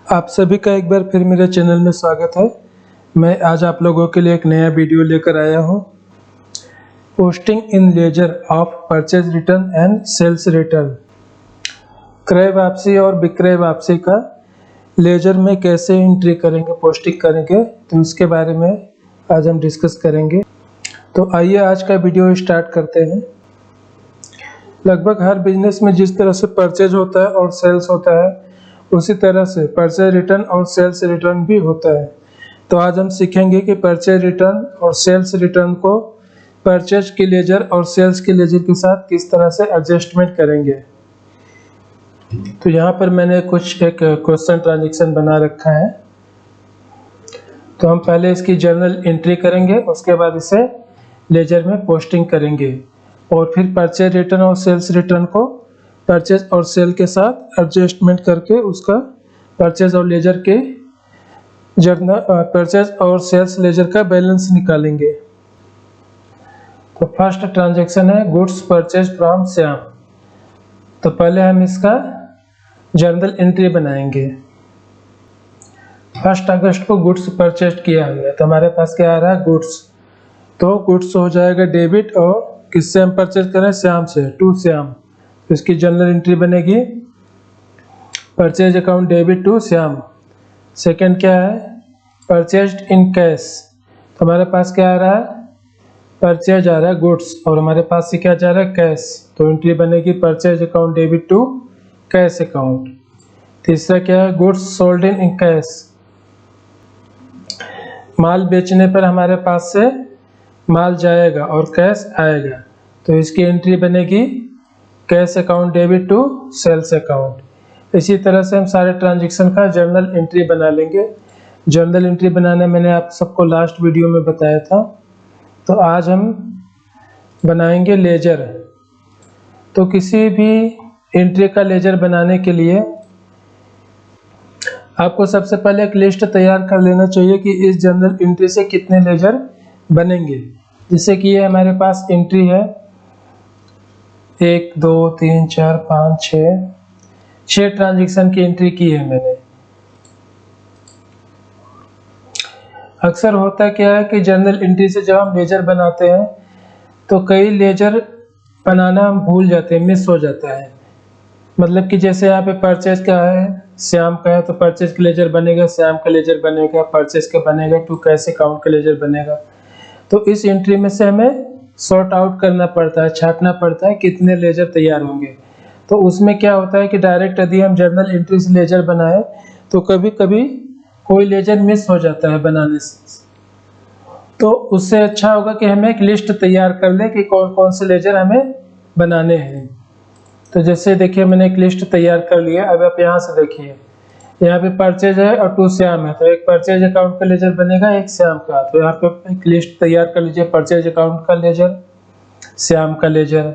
आप सभी का एक बार फिर मेरे चैनल में स्वागत है। मैं आज आप लोगों के लिए एक नया वीडियो लेकर आया हूं। Posting in ledger of purchase return and sales return. क्रय वापसी और विक्रय वापसी का लेजर में कैसे एंट्री करेंगे, पोस्टिंग करेंगे, तो इसके बारे में आज हम डिस्कस करेंगे। तो आइए आज का वीडियो स्टार्ट करते हैं। लगभग हर बिजनेस में जिस तरह से परचेज होता है और सेल्स होता है, उसी तरह से परचेज रिटर्न और सेल्स रिटर्न भी होता है। तो आज हम सीखेंगे कि परचेज रिटर्न और सेल्स रिटर्न को परचेज की लेजर और सेल्स की लेजर के साथ किस तरह से एडजस्टमेंट करेंगे। तो यहाँ पर मैंने एक क्वेश्चन ट्रांजैक्शन बना रखा है। तो हम पहले इसकी जर्नल एंट्री करेंगे, उसके बाद इसे लेजर में पोस्टिंग करेंगे और फिर परचेज रिटर्न और सेल्स रिटर्न को परचेज और सेल के साथ एडजस्टमेंट करके उसका परचेज और लेजर के जर्नल परचेज और सेल्स लेजर का बैलेंस निकालेंगे। तो फर्स्ट ट्रांजैक्शन है गुड्स परचेज फ्रॉम श्याम। तो पहले हम इसका जर्नल एंट्री बनाएंगे। 1 अगस्त को गुड्स परचेज किया हमने, तो हमारे पास क्या आ रहा है, गुड्स। तो गुड्स हो जाएगा डेबिट और किससे हम परचेज करें, श्याम से, टू श्याम। तो इसकी जर्नल एंट्री बनेगी purchase account debit to Shyam. Second क्या है, परचेज्ड इन कैश। तो हमारे पास क्या आ रहा है, परचेज आ रहा है गुड्स और हमारे पास से क्या जा रहा है, कैश। तो एंट्री बनेगी purchase account debit to cash account. तीसरा क्या है, गुड्स सोल्ड इन कैश। माल बेचने पर हमारे पास से माल जाएगा और कैश आएगा, तो इसकी एंट्री बनेगी cash account debit to sales account. इसी तरह से हम सारे ट्रांजैक्शन का जर्नल एंट्री बना लेंगे। जर्नल एंट्री बनाना मैंने आप सबको लास्ट वीडियो में बताया था। तो आज हम बनाएंगे लेजर। तो किसी भी एंट्री का लेजर बनाने के लिए आपको सबसे पहले एक लिस्ट तैयार कर लेना चाहिए कि इस जर्नल एंट्री से कितने लेजर बनेंगे। जैसे कि ये हमारे पास एंट्री है 1 2 3 4 5 6 ट्रांजैक्शन की एंट्री की है मैंने। अक्सर होता क्या है कि जर्नल एंट्री से जब हम लेजर बनाते हैं तो कई लेजर बनाना हम भूल जाते हैं, मिस हो जाता है। मतलब कि जैसे यहाँ पे परचेज का है, श्याम का है, तो परचेज का लेजर बनेगा, श्याम का लेजर बनेगा, परचेज का बनेगा, टू कैश अकाउंट का लेजर बनेगा। तो इस एंट्री में से हमें सॉर्ट आउट करना पड़ता है, छांटना पड़ता है कितने लेजर तैयार होंगे। तो उसमें क्या होता है कि डायरेक्ट यदि हम जर्नल एंट्री से लेजर बनाए तो कभी कभी कोई लेजर मिस हो जाता है बनाने से। तो उससे अच्छा होगा कि हमें एक लिस्ट तैयार कर ले कि कौन कौन से लेजर हमें बनाने हैं। तो जैसे देखिए मैंने एक लिस्ट तैयार कर लिया। अब आप यहाँ से देखिए, यहाँ पे परचेज है और टू श्याम है, तो एक परचेज अकाउंट का लेजर बनेगा, एक श्याम का। तो यहाँ पे एक लिस्ट तैयार कर लीजिए, परचेज अकाउंट का लेजर, श्याम का लेजर।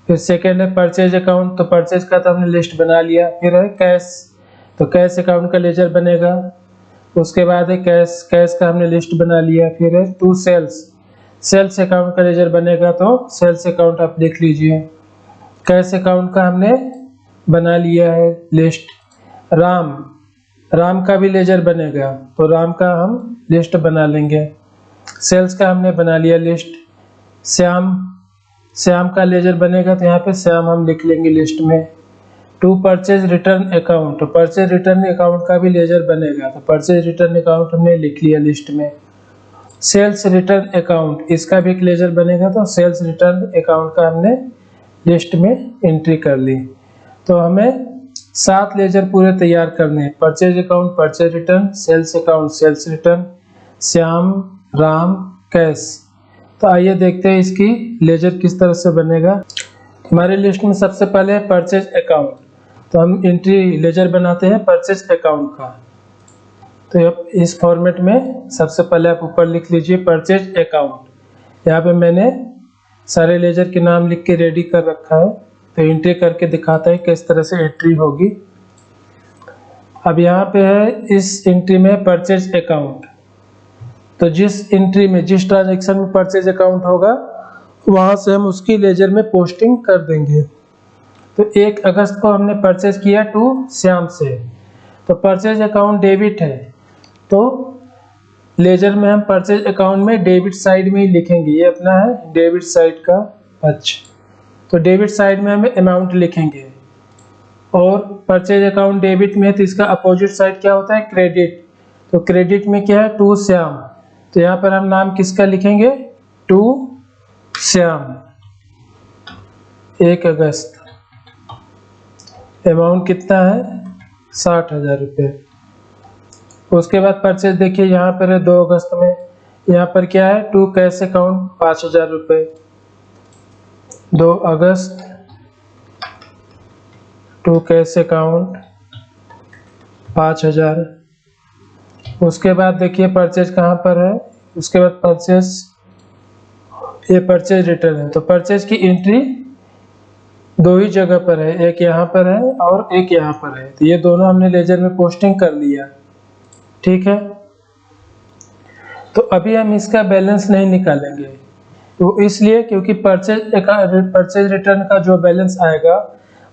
फिर सेकंड है परचेज अकाउंट, तो परचेज का तो हमने लिस्ट बना लिया। फिर है कैश, तो कैश अकाउंट का लेजर बनेगा। उसके बाद है कैश, कैश का हमने लिस्ट बना लिया। फिर है टू सेल्स, सेल्स अकाउंट का लेजर बनेगा, तो सेल्स अकाउंट आप देख लीजिए। कैश अकाउंट का हमने बना लिया है लिस्ट। राम, राम का भी लेजर बनेगा, तो राम का हम लिस्ट बना लेंगे। सेल्स का हमने बना लिया लिस्ट। श्याम, श्याम का लेजर बनेगा, तो यहाँ पे श्याम हम लिख लेंगे लिस्ट में। टू परचेज रिटर्न अकाउंट, तो परचेज रिटर्न अकाउंट का भी लेजर बनेगा, तो परचेज रिटर्न अकाउंट हमने लिख लिया लिस्ट में। सेल्स रिटर्न अकाउंट, इसका भी एक लेजर बनेगा, तो सेल्स रिटर्न अकाउंट का हमने लिस्ट में एंट्री कर ली। तो हमें 7 लेजर पूरे तैयार करने हैं। Purchase account, purchase return, sales account, sales return, Shyam, Ram, cash. तो आइए देखते हैं इसकी लेजर किस तरह से बनेगा। हमारे लिस्ट में सबसे पहले है परचेज अकाउंट, तो हम एंट्री लेजर बनाते हैं परचेज अकाउंट का। तो इस फॉर्मेट में सबसे पहले आप ऊपर लिख लीजिए परचेज अकाउंट। यहाँ पे मैंने सारे लेजर के नाम लिख के रेडी कर रखा है, तो एंट्री करके दिखाता है किस तरह से एंट्री होगी। अब यहाँ पे है इस एंट्री में परचेज अकाउंट, तो जिस एंट्री में, जिस ट्रांजैक्शन में परचेज अकाउंट होगा वहां से हम उसकी लेजर में पोस्टिंग कर देंगे। तो 1 अगस्त को हमने परचेज किया टू श्याम से, तो परचेज अकाउंट डेबिट है, तो लेजर में हम परचेज अकाउंट में डेबिट साइड में ही लिखेंगे। ये अपना है डेबिट साइड का पक्ष, तो डेबिट साइड में हम अमाउंट लिखेंगे। और परचेज अकाउंट डेबिट में है तो इसका अपोजिट साइड क्या होता है, क्रेडिट। तो क्रेडिट में क्या है, टू श्याम, तो यहाँ पर हम नाम किसका लिखेंगे, टू श्याम 1 अगस्त। अमाउंट कितना है, 60,000 रुपये। उसके बाद परचेज देखिए यहाँ पर है 2 अगस्त में, यहाँ पर क्या है, टू कैश अकाउंट 5,000 रुपये, 2 अगस्त टू कैश अकाउंट 5,000। उसके बाद देखिए परचेज कहाँ पर है, उसके बाद परचेज, ये परचेज रिटर्न है। तो परचेज की एंट्री 2 ही जगह पर है, एक यहाँ पर है और एक यहाँ पर है, तो ये दोनों हमने लेजर में पोस्टिंग कर लिया, ठीक है। तो अभी हम इसका बैलेंस नहीं निकालेंगे, तो इसलिए क्योंकि परचेज रिटर्न का जो बैलेंस आएगा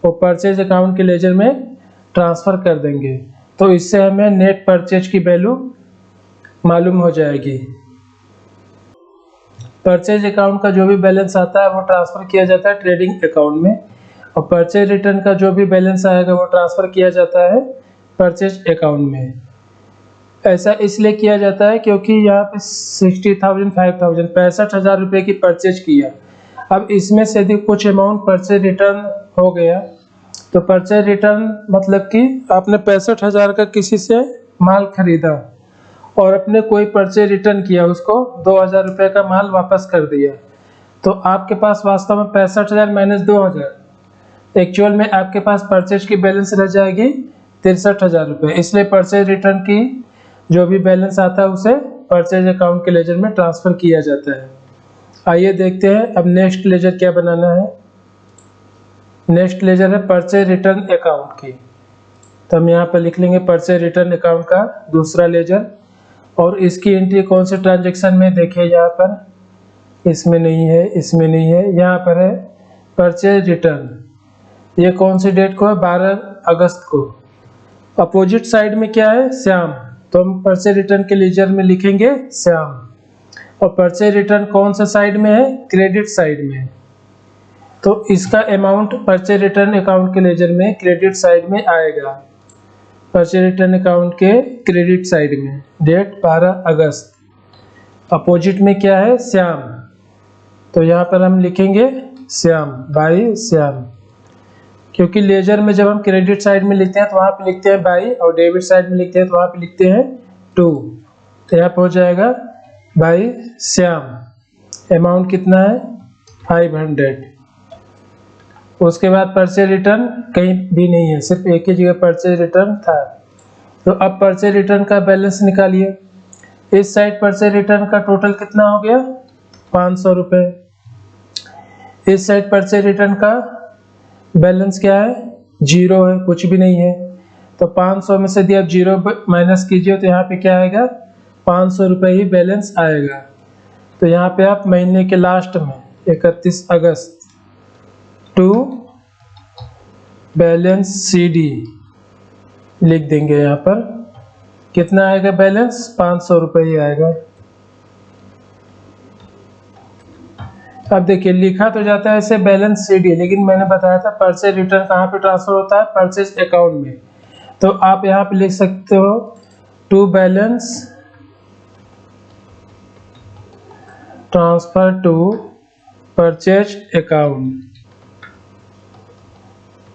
वो परचेज अकाउंट के लेजर में ट्रांसफर कर देंगे, तो इससे हमें नेट परचेज की वैल्यू मालूम हो जाएगी। परचेज अकाउंट का जो भी बैलेंस आता है वो ट्रांसफर किया जाता है ट्रेडिंग अकाउंट में, और परचेज रिटर्न का जो भी बैलेंस आएगा वो ट्रांसफर किया जाता है परचेज अकाउंट में। ऐसा इसलिए किया जाता है क्योंकि यहाँ पे 60,000 5,000 65,000 रुपये की परचेज किया। अब इसमें से यदि कुछ अमाउंट परचेज रिटर्न हो गया, तो परचेज रिटर्न मतलब कि आपने 65,000 का किसी से माल खरीदा और अपने कोई परचेज रिटर्न किया, उसको 2,000 रुपये का माल वापस कर दिया, तो आपके पास वास्तव में 65,000 माइनस 2,000, एक्चुअल में आपके पास परचेज की बैलेंस रह जाएगी 63,000 रुपये। इसलिए परचेज रिटर्न की जो भी बैलेंस आता है उसे परचेज अकाउंट के लेजर में ट्रांसफर किया जाता है। आइए देखते हैं अब नेक्स्ट लेजर क्या बनाना है। नेक्स्ट लेजर है परचेज रिटर्न अकाउंट की, तो हम यहाँ पर लिख लेंगे परचेज रिटर्न अकाउंट का दूसरा लेजर, और इसकी एंट्री कौन से ट्रांजैक्शन में देखिए, यहाँ पर इसमें नहीं है, इसमें नहीं है, यहाँ पर है परचेज रिटर्न। ये कौन सी डेट को है, 12 अगस्त को। अपोजिट साइड में क्या है, श्याम, तो हम परचेज रिटर्न के लेजर में लिखेंगे श्याम। और परचेज रिटर्न कौन सा साइड में है, क्रेडिट साइड में, तो इसका अमाउंट परचेज रिटर्न अकाउंट के लेजर में क्रेडिट साइड में आएगा, परचेज रिटर्न अकाउंट के क्रेडिट साइड में, डेट 12 अगस्त। अपोजिट में क्या है, श्याम, तो यहाँ पर हम लिखेंगे श्याम, बाई श्याम, क्योंकि लेजर में जब हम क्रेडिट साइड में लिखते हैं तो वहाँ पे लिखते हैं बाई, और डेबिट साइड में लिखते हैं तो वहाँ पे लिखते हैं टू, तो यहाँ पे हो जाएगा बाई श्याम। अमाउंट कितना है, 500। उसके बाद परचेज रिटर्न कहीं भी नहीं है, सिर्फ एक ही जगह परचेज रिटर्न था। तो अब परचेज रिटर्न का बैलेंस निकालिए। इस साइड परचेज रिटर्न का टोटल कितना हो गया, 500 रुपये। इस साइड परचेज रिटर्न का बैलेंस क्या है, 0 है, कुछ भी नहीं है, तो 500 में से यदि आप 0 माइनस कीजिए तो यहाँ पे क्या आएगा, 500 रुपये ही बैलेंस आएगा। तो यहाँ पे आप महीने के लास्ट में 31 अगस्त टू बैलेंस CD लिख देंगे। यहाँ पर कितना आएगा बैलेंस, 500 रुपये ही आएगा। अब देखिए लिखा तो जाता है ऐसे बैलेंस CD, लेकिन मैंने बताया था परचेज रिटर्न कहाँ पे ट्रांसफर होता है, परचेज अकाउंट में। तो आप यहाँ पे लिख सकते हो to balance transfer to purchase account.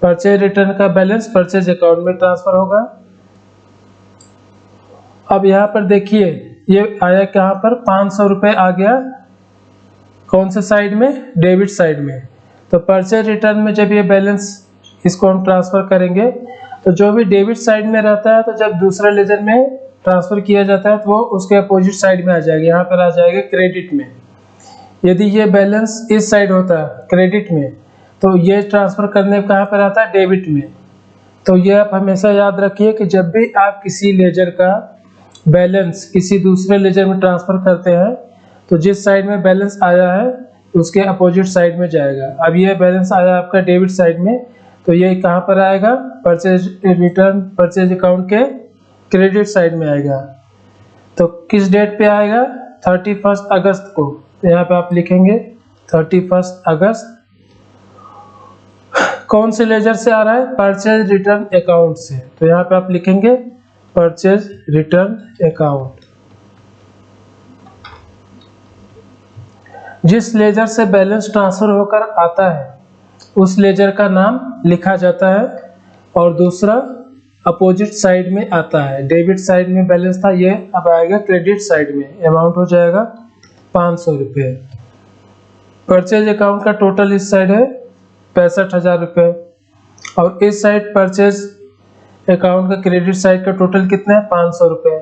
Purchase return का बैलेंस परचेज अकाउंट में ट्रांसफर होगा। अब यहाँ पर देखिए ये आया कहाँ पर, 500 रुपये आ गया कौन से साइड में, डेबिट साइड में। तो परचेज रिटर्न में जब ये बैलेंस इसको हम ट्रांसफर करेंगे तो जो भी डेबिट साइड में रहता है, तो जब दूसरा लेजर में ट्रांसफर किया जाता है तो वो उसके अपोजिट साइड में आ जाएगा, यहाँ पर आ जाएगा क्रेडिट में। यदि ये बैलेंस इस साइड होता है क्रेडिट में, तो ये ट्रांसफर करने कहाँ पर आता है, डेबिट में। तो ये आप हमेशा याद रखिए कि जब भी आप किसी लेजर का बैलेंस किसी दूसरे लेजर में ट्रांसफर करते हैं तो जिस साइड में बैलेंस आया है उसके अपोजिट साइड में जाएगा। अब ये बैलेंस आया आपका डेबिट साइड में, तो ये कहाँ पर आएगा, परचेज रिटर्न परचेज अकाउंट के क्रेडिट साइड में आएगा। तो किस डेट पे आएगा, 31 अगस्त को। तो यहाँ पे आप लिखेंगे 31 अगस्त। कौन से लेजर से आ रहा है, परचेज रिटर्न अकाउंट से। तो यहाँ पे आप लिखेंगे परचेज रिटर्न अकाउंट। जिस लेजर से बैलेंस ट्रांसफर होकर आता है उस लेजर का नाम लिखा जाता है, और दूसरा अपोजिट साइड में आता है। डेबिट साइड में बैलेंस था, ये अब आएगा क्रेडिट साइड में। अमाउंट हो जाएगा 500 रुपये। परचेज अकाउंट का टोटल इस साइड है 65,000 रुपये, और इस साइड परचेज अकाउंट का क्रेडिट साइड का टोटल कितना है, 500 रुपये।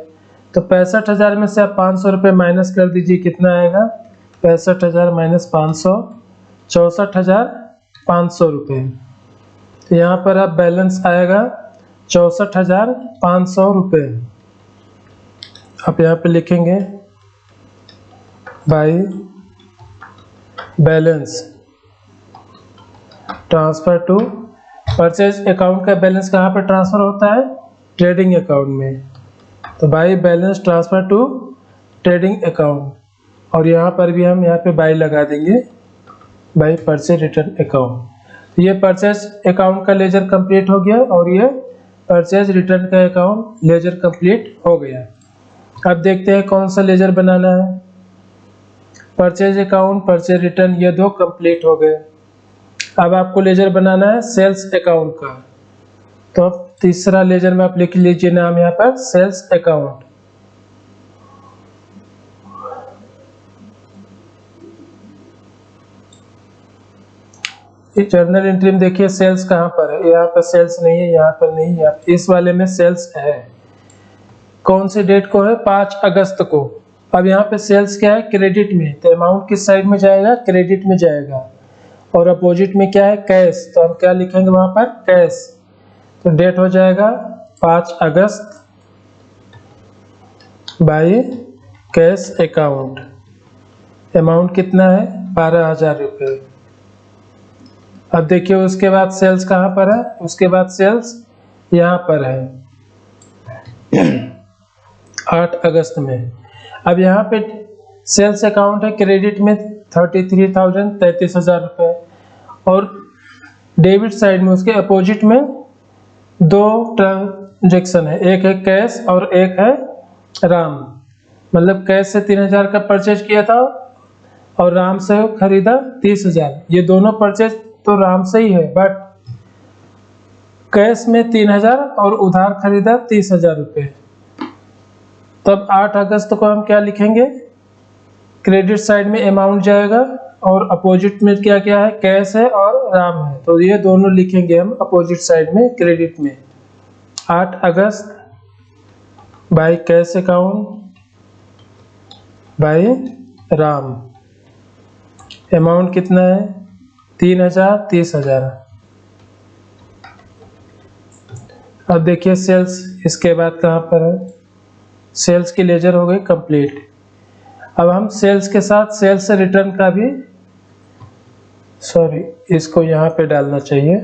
तो 65,000 में से आप 500 रुपये माइनस कर दीजिए, कितना आएगा, 65,000 माइनस 500, 64,500 रुपये। तो यहाँ पर आप बैलेंस आएगा 64,500 रुपये। आप यहाँ पे लिखेंगे by balance transfer to. Purchase account का बैलेंस कहाँ पर ट्रांसफर होता है, ट्रेडिंग अकाउंट में। तो by balance transfer to trading account, और यहाँ पर भी हम यहाँ पे बाई लगा देंगे, बाई परचेज रिटर्न अकाउंट। ये परचेज अकाउंट का लेजर कंप्लीट हो गया, और ये परचेज रिटर्न का अकाउंट लेजर कंप्लीट हो गया। अब देखते हैं कौन सा लेजर बनाना है। परचेज अकाउंट, परचेज रिटर्न, ये दो कंप्लीट हो गए। अब आपको लेजर बनाना है सेल्स अकाउंट का। तो अब तीसरा लेजर में आप लिख लीजिए नाम यहाँ पर, सेल्स अकाउंट। जर्नल एंट्री में देखिए सेल्स कहाँ पर है, यहाँ पर सेल्स नहीं है, यहाँ पर नहीं है, इस वाले में सेल्स है। कौन सी डेट को है, 5 अगस्त को। अब यहाँ पे सेल्स क्या है, क्रेडिट में। तो अमाउंट किस साइड में जाएगा, क्रेडिट में जाएगा। और अपोजिट में क्या है, कैश। तो हम क्या लिखेंगे वहां पर, कैश। तो डेट हो जाएगा 5 अगस्त बाई कैश अकाउंट। अमाउंट कितना है, 12,000 रुपये। अब देखिए उसके बाद सेल्स कहाँ पर है, उसके बाद सेल्स यहाँ पर है 8 अगस्त में। अब यहाँ पे सेल्स अकाउंट है क्रेडिट में 33,000, 33,000 रुपये, और डेबिट साइड में उसके अपोजिट में दो ट्रांजेक्शन है, एक है कैश और एक है राम। मतलब कैश से 3,000 का परचेज किया था और राम से खरीदा 30,000। ये दोनों परचेज तो राम से ही है, बट कैश में 3,000 और उधार खरीदा 30,000 रुपये। तब 8 अगस्त को हम क्या लिखेंगे, क्रेडिट साइड में अमाउंट जाएगा और अपोजिट में क्या क्या है, कैश है और राम है। तो ये दोनों लिखेंगे हम अपोजिट साइड में क्रेडिट में। 8 अगस्त by cash account by Ram. Amount कितना है, 3,000, 30,000। अब देखिए सेल्स इसके बाद कहाँ पर है, सेल्स की लेजर हो गई कंप्लीट। अब हम सेल्स के साथ सेल्स रिटर्न का भी, सॉरी इसको यहाँ पे डालना चाहिए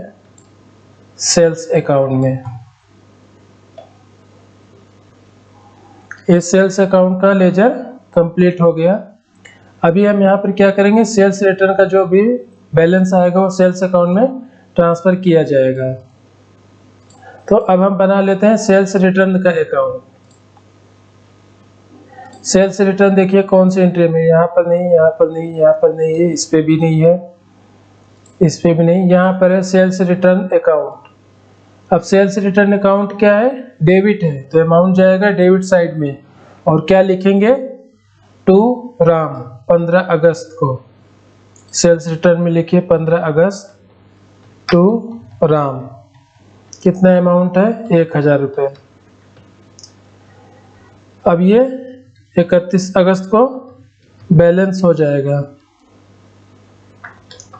सेल्स अकाउंट में। ये सेल्स अकाउंट का लेजर कंप्लीट हो गया। अभी हम यहाँ पर क्या करेंगे, सेल्स रिटर्न का जो भी बैलेंस आएगा वो सेल्स अकाउंट में ट्रांसफर किया जाएगा। तो अब हम बना लेते हैं सेल्स रिटर्न का अकाउंट। सेल्स रिटर्न देखिए कौन सी एंट्री में, यहाँ पर नहीं, यहाँ पर नहीं, यहाँ पर नहीं है, इस पे भी नहीं है, इस पे भी नहीं, यहाँ पर है सेल्स रिटर्न अकाउंट। अब सेल्स रिटर्न अकाउंट क्या है, डेबिट है, तो अमाउंट जाएगा डेबिट साइड में। और क्या लिखेंगे, टू राम, 15 अगस्त को। सेल्स रिटर्न में लिखिए 15 अगस्त टू राम। कितना अमाउंट है, 1,000 रुपये। अब ये 31 अगस्त को बैलेंस हो जाएगा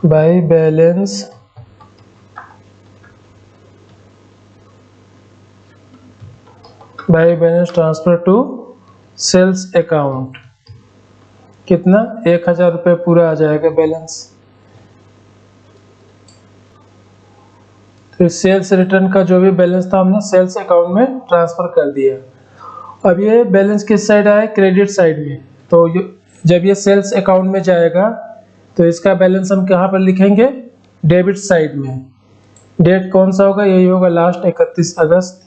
by balance transfer to sales account. कितना, 1,000 रुपये पूरा आ जाएगा बैलेंस। तो इस सेल्स रिटर्न का जो भी बैलेंस था हमने सेल्स अकाउंट में ट्रांसफ़र कर दिया। अब ये बैलेंस किस साइड आया? क्रेडिट साइड में। तो जब ये सेल्स अकाउंट में जाएगा तो इसका बैलेंस हम कहाँ पर लिखेंगे? डेबिट साइड में। डेट कौन सा होगा? यही होगा लास्ट 31 अगस्त।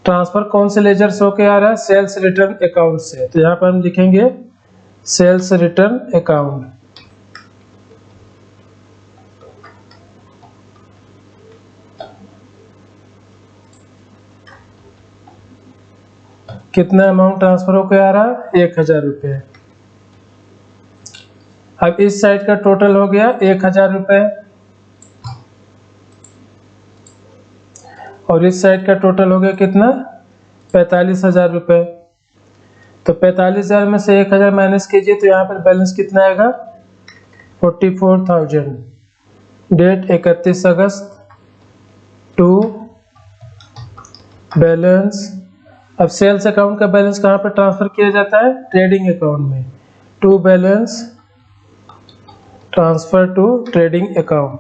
ट्रांसफ़र कौन से लेजर से होके आ रहा है? सेल्स रिटर्न अकाउंट से। तो यहाँ पर हम लिखेंगे सेल्स रिटर्न अकाउंट। कितना अमाउंट ट्रांसफर होकर आ रहा है? 1000 रुपये। अब इस साइड का टोटल हो गया 1000 रुपये और इस साइड का टोटल हो गया कितना? 45,000 रुपये। तो 45,000 में से 1000 माइनस कीजिए तो यहाँ पर बैलेंस कितना आएगा? 44,000। डेट 31 अगस्त टू बैलेंस। अब सेल्स अकाउंट का बैलेंस कहाँ पर ट्रांसफर किया जाता है? ट्रेडिंग अकाउंट में। To balance transfer to trading account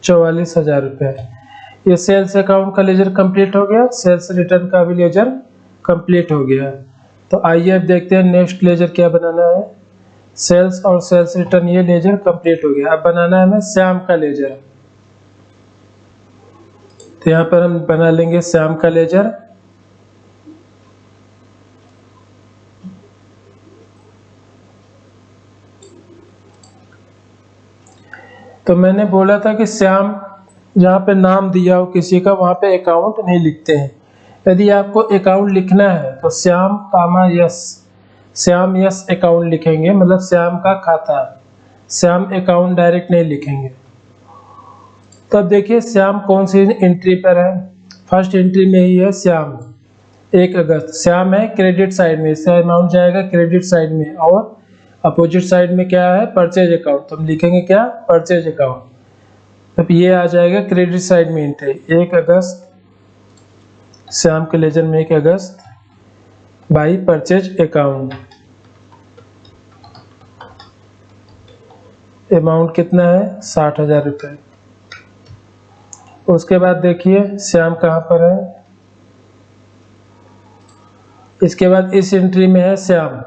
44,000 रुपये। ये सेल्स अकाउंट का लेजर कंप्लीट हो गया, सेल्स रिटर्न का भी लेजर कंप्लीट हो गया। तो आइए अब देखते हैं नेक्स्ट लेजर क्या बनाना है। सेल्स और सेल्स रिटर्न ये लेजर कंप्लीट हो गया। अब बनाना है हमें श्याम का लेजर। तो यहाँ पर हम बना लेंगे श्याम का लेजर। तो मैंने बोला था कि श्याम जहाँ पे नाम दिया हो किसी का वहाँ पे अकाउंट नहीं लिखते हैं। यदि आपको अकाउंट लिखना है तो श्याम कामा यस, श्याम यस अकाउंट लिखेंगे, मतलब श्याम का खाता। श्याम अकाउंट डायरेक्ट नहीं लिखेंगे। तो अब देखिए श्याम कौन सी एंट्री पर है। फर्स्ट एंट्री में ही है श्याम 1 अगस्त। श्याम है क्रेडिट साइड में, इसका अमाउंट जाएगा क्रेडिट साइड में और अपोजिट साइड में क्या है? Purchase account. तो हम लिखेंगे क्या? Purchase account. अब ये आ जाएगा क्रेडिट साइड में एंट्री 1 अगस्त। श्याम के लेजर में 1 अगस्त बाई परचेज अकाउंट। अमाउंट कितना है? 60,000 रुपये। उसके बाद देखिए श्याम कहाँ पर है। इसके बाद इस एंट्री में है श्याम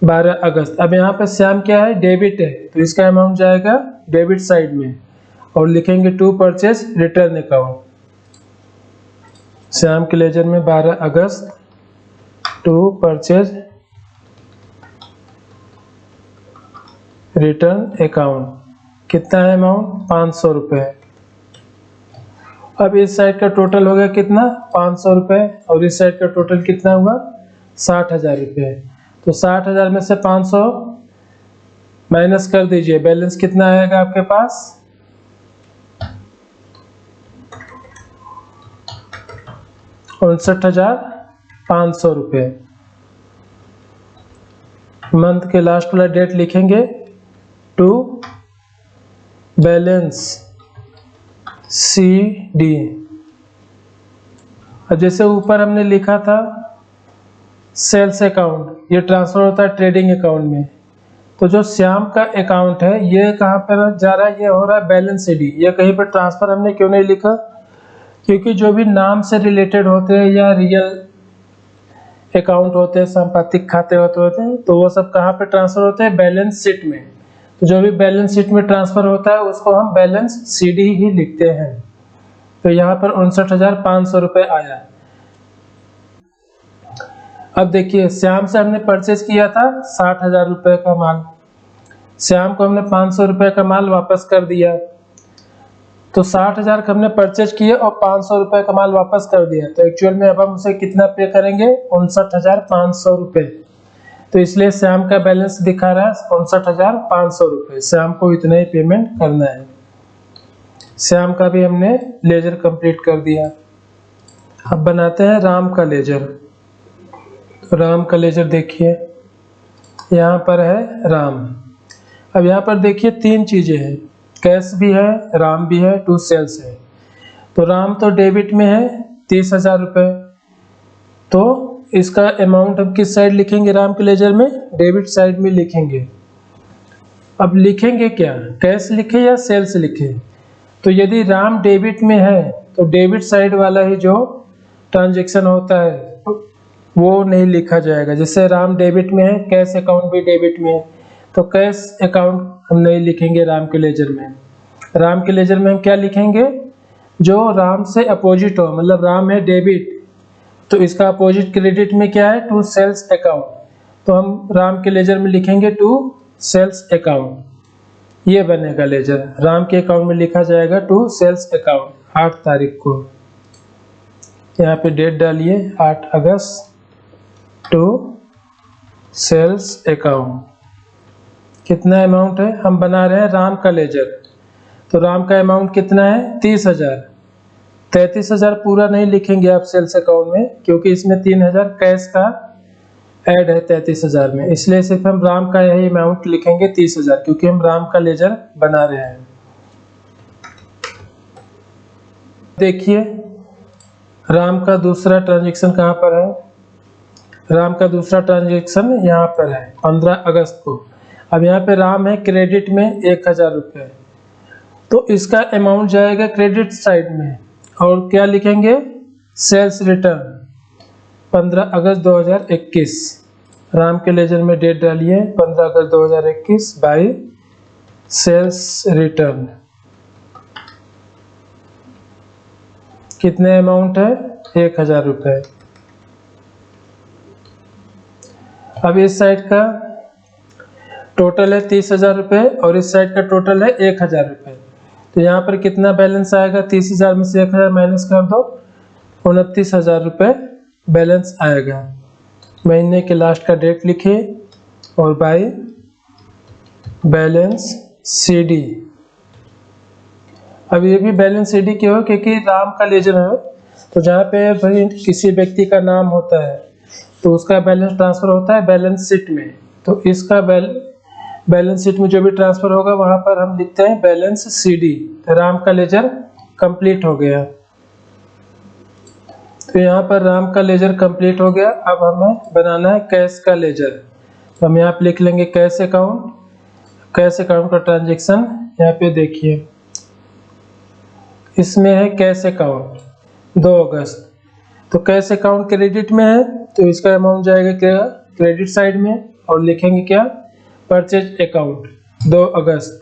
12 अगस्त। अब यहाँ पे श्याम क्या है? डेबिट है, तो इसका अमाउंट जाएगा डेबिट साइड में और लिखेंगे to purchase return account. Shyam के लेजर में 12 अगस्त टू परचेज रिटर्न अकाउंट। कितना है अमाउंट? 500 रुपये। अब इस साइड का टोटल हो गया कितना? 500 रुपये और इस साइड का टोटल कितना हुआ? 60,000 रुपये। तो 60,000 में से 500 माइनस कर दीजिए, बैलेंस कितना आएगा आपके पास? 59,500 रुपये। मंथ के लास्ट वाला डेट लिखेंगे टू बैलेंस CD। अब जैसे ऊपर हमने लिखा था सेल्स अकाउंट, ये ट्रांसफर होता है ट्रेडिंग अकाउंट में। तो जो श्याम का अकाउंट है ये कहाँ पर जा रहा है? ये हो रहा है बैलेंस CD। ये कहीं पर ट्रांसफर हमने क्यों नहीं लिखा? क्योंकि जो भी नाम से रिलेटेड होते हैं या रियल अकाउंट होते हैं, संपत्तिक खाते होते हैं, तो वो सब कहाँ पे ट्रांसफर होते हैं? बैलेंस शीट में। तो जो भी बैलेंस शीट में ट्रांसफर होता है उसको हम बैलेंस CD ही लिखते हैं। तो यहाँ पर 59,500 रुपये आया। अब देखिए श्याम से हमने परचेज किया था 60,000 रुपये का माल। श्याम को हमने 500 रुपये का माल वापस कर दिया। तो 60,000 का हमने परचेज किया और 500 रुपये का माल वापस कर दिया। तो एक्चुअल में अब हम उसे कितना पे करेंगे? 59,500 रुपये। तो इसलिए श्याम का बैलेंस दिखा रहा है 59,500 रुपये। श्याम को इतना ही पेमेंट करना है। श्याम का भी हमने लेजर कंप्लीट कर दिया। अब बनाते हैं राम का लेजर। तो राम का लेजर देखिए यहाँ पर है राम। अब यहाँ पर देखिए 3 चीजें हैं, कैश भी है, राम भी है, टू सेल्स है। तो राम तो डेबिट में है 30,000 रुपये। तो इसका अमाउंट हम किस साइड लिखेंगे? राम के लेजर में डेबिट साइड में लिखेंगे। अब लिखेंगे क्या, कैश लिखे या सेल्स लिखे? तो यदि राम डेबिट में है तो डेबिट साइड वाला ही जो ट्रांजैक्शन होता है वो नहीं लिखा जाएगा। जैसे राम डेबिट में है, कैश अकाउंट भी डेबिट में है, तो कैश अकाउंट हम नहीं लिखेंगे राम के लेजर में। राम के लेजर में हम क्या लिखेंगे, जो राम से अपोजिट हो, मतलब राम है डेबिट तो इसका अपोजिट क्रेडिट में क्या है, टू सेल्स अकाउंट, तो हम राम के लेजर में लिखेंगे टू सेल्स अकाउंट। ये बनेगा लेजर, राम के अकाउंट में लिखा जाएगा टू सेल्स अकाउंट। 8 तारीख को यहाँ पे डेट डालिए, 8 अगस्त, टू सेल्स अकाउंट। कितना अमाउंट है, हम बना रहे हैं राम का लेजर, तो राम का अमाउंट कितना है 30,000। 33,000 पूरा नहीं लिखेंगे आप सेल्स अकाउंट में, क्योंकि इसमें 3,000 कैश का ऐड है 33,000 में, इसलिए सिर्फ हम राम का यही अमाउंट लिखेंगे 30,000, क्योंकि हम राम का लेजर बना रहे हैं। देखिए राम का दूसरा ट्रांजैक्शन कहाँ पर है, राम का दूसरा ट्रांजैक्शन यहाँ पर है 15 अगस्त को। अब यहाँ पे राम है क्रेडिट में 1,000 रुपये, तो इसका अमाउंट जाएगा क्रेडिट साइड में, और क्या लिखेंगे, सेल्स रिटर्न 15 अगस्त 2021। राम के लेजर में डेट डालिए 15 अगस्त 2021 बाई सेल्स रिटर्न। कितने अमाउंट है, 1,000 रुपये। अब इस साइड का टोटल है 30,000 रुपये और इस साइड का टोटल है 1,000 रुपये, तो यहाँ पर कितना बैलेंस आएगा, 30,000 में से 1,000 माइनस कर दो, 29,000 रुपये बैलेंस आएगा। महीने के लास्ट का डेट लिखिए और बाई बैलेंस CD। अब ये भी बैलेंस CD क्यों है, क्योंकि राम का लेजर है, तो जहाँ पे भाई किसी व्यक्ति का नाम होता है तो उसका बैलेंस ट्रांसफर होता है बैलेंस शीट में, तो इसका बैलेंस शीट में जो भी ट्रांसफर होगा वहां पर हम लिखते हैं बैलेंस CD। तो राम का लेजर कंप्लीट हो गया, तो यहाँ पर राम का लेजर कंप्लीट हो गया। अब हमें बनाना है कैश का लेजर, तो हम यहाँ पे लिख लेंगे कैश अकाउंट। कैश अकाउंट का ट्रांजैक्शन यहाँ पे देखिए, इसमें है कैश अकाउंट 2 अगस्त, तो कैश अकाउंट क्रेडिट में है तो इसका अमाउंट जाएगा क्या, क्रेडिट साइड में, और लिखेंगे क्या, purchase account 2 August.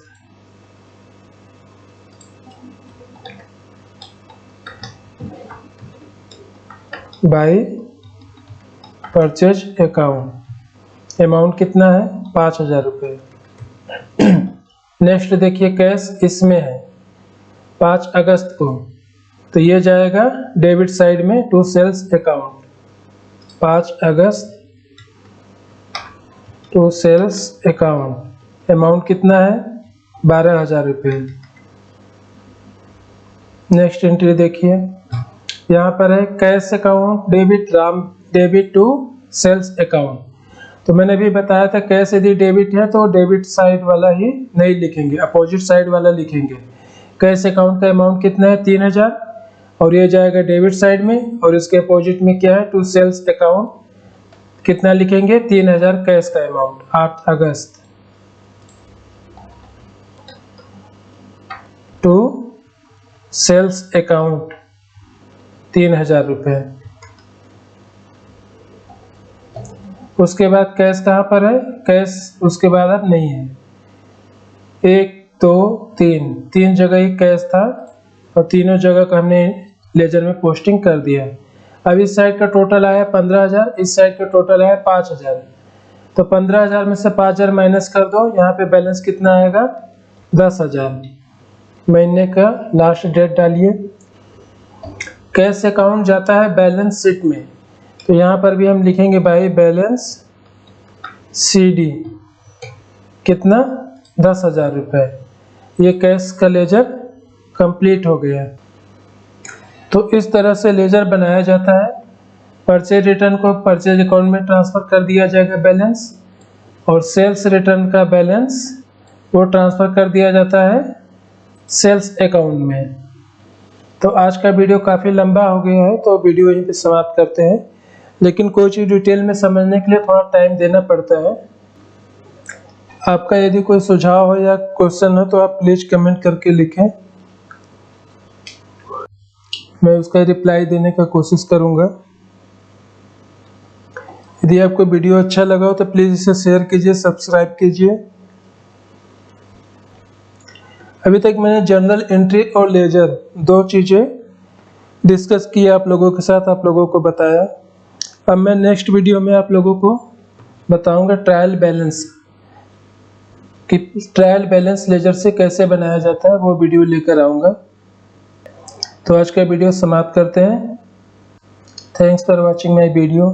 By purchase account, amount कितना है 5,000 रुपये। नेक्स्ट देखिए कैश इसमें है 5 अगस्त को, तो ये जाएगा डेबिट साइड में टू सेल्स अकाउंट। 5 अगस्त टू सेल्स अकाउंट, अमाउंट कितना है 12,000 रुपये। नेक्स्ट एंट्री देखिए, यहाँ पर है cash account debit Ram debit to sales account, तो मैंने भी बताया था कैश यदि डेबिट है तो डेबिट साइड वाला ही नहीं लिखेंगे, अपोजिट साइड वाला लिखेंगे। कैश अकाउंट का अमाउंट कितना है 3,000, और ये जाएगा डेबिट साइड में, और इसके अपोजिट में क्या है टू सेल्स अकाउंट, कितना लिखेंगे 3,000 कैश का अमाउंट। 8 अगस्त टू सेल्स अकाउंट 3,000 रुपये। उसके बाद कैश कहाँ पर है, कैश उसके बाद अब नहीं है, 1 2 3 जगह ही कैश था, और तीनों जगह का हमने लेजर में पोस्टिंग कर दिया। अब इस साइड का टोटल आया 15,000, इस साइड का टोटल आया 5,000, तो 15,000 में से 5,000 माइनस कर दो, यहाँ पे बैलेंस कितना आएगा 10,000। महीने का लास्ट डेट डालिए। कैश अकाउंट जाता है बैलेंस शीट में, तो यहाँ पर भी हम लिखेंगे बाई बैलेंस CD, कितना 10,000 रुपये। ये कैश का लेजर कंप्लीट हो गया। तो इस तरह से लेजर बनाया जाता है। परचेज रिटर्न को परचेज अकाउंट में ट्रांसफ़र कर दिया जाएगा बैलेंस, और सेल्स रिटर्न का बैलेंस वो ट्रांसफ़र कर दिया जाता है सेल्स अकाउंट में। तो आज का वीडियो काफ़ी लंबा हो गया है, तो वीडियो यहीं पे समाप्त करते हैं, लेकिन कोई चीज़ डिटेल में समझने के लिए थोड़ा टाइम देना पड़ता है। आपका यदि कोई सुझाव हो या क्वेश्चन हो तो आप प्लीज कमेंट करके लिखें, मैं उसका रिप्लाई देने का कोशिश करूंगा। यदि आपको वीडियो अच्छा लगा हो तो प्लीज इसे शेयर कीजिए, सब्सक्राइब कीजिए। अभी तक मैंने जर्नल एंट्री और लेजर दो चीजें डिस्कस की आप लोगों के साथ, आप लोगों को बताया। अब मैं नेक्स्ट वीडियो में आप लोगों को बताऊंगा ट्रायल बैलेंस, कि ट्रायल बैलेंस लेजर से कैसे बनाया जाता है, वो वीडियो लेकर आऊंगा। तो आज का वीडियो समाप्त करते हैं। Thanks for watching my video.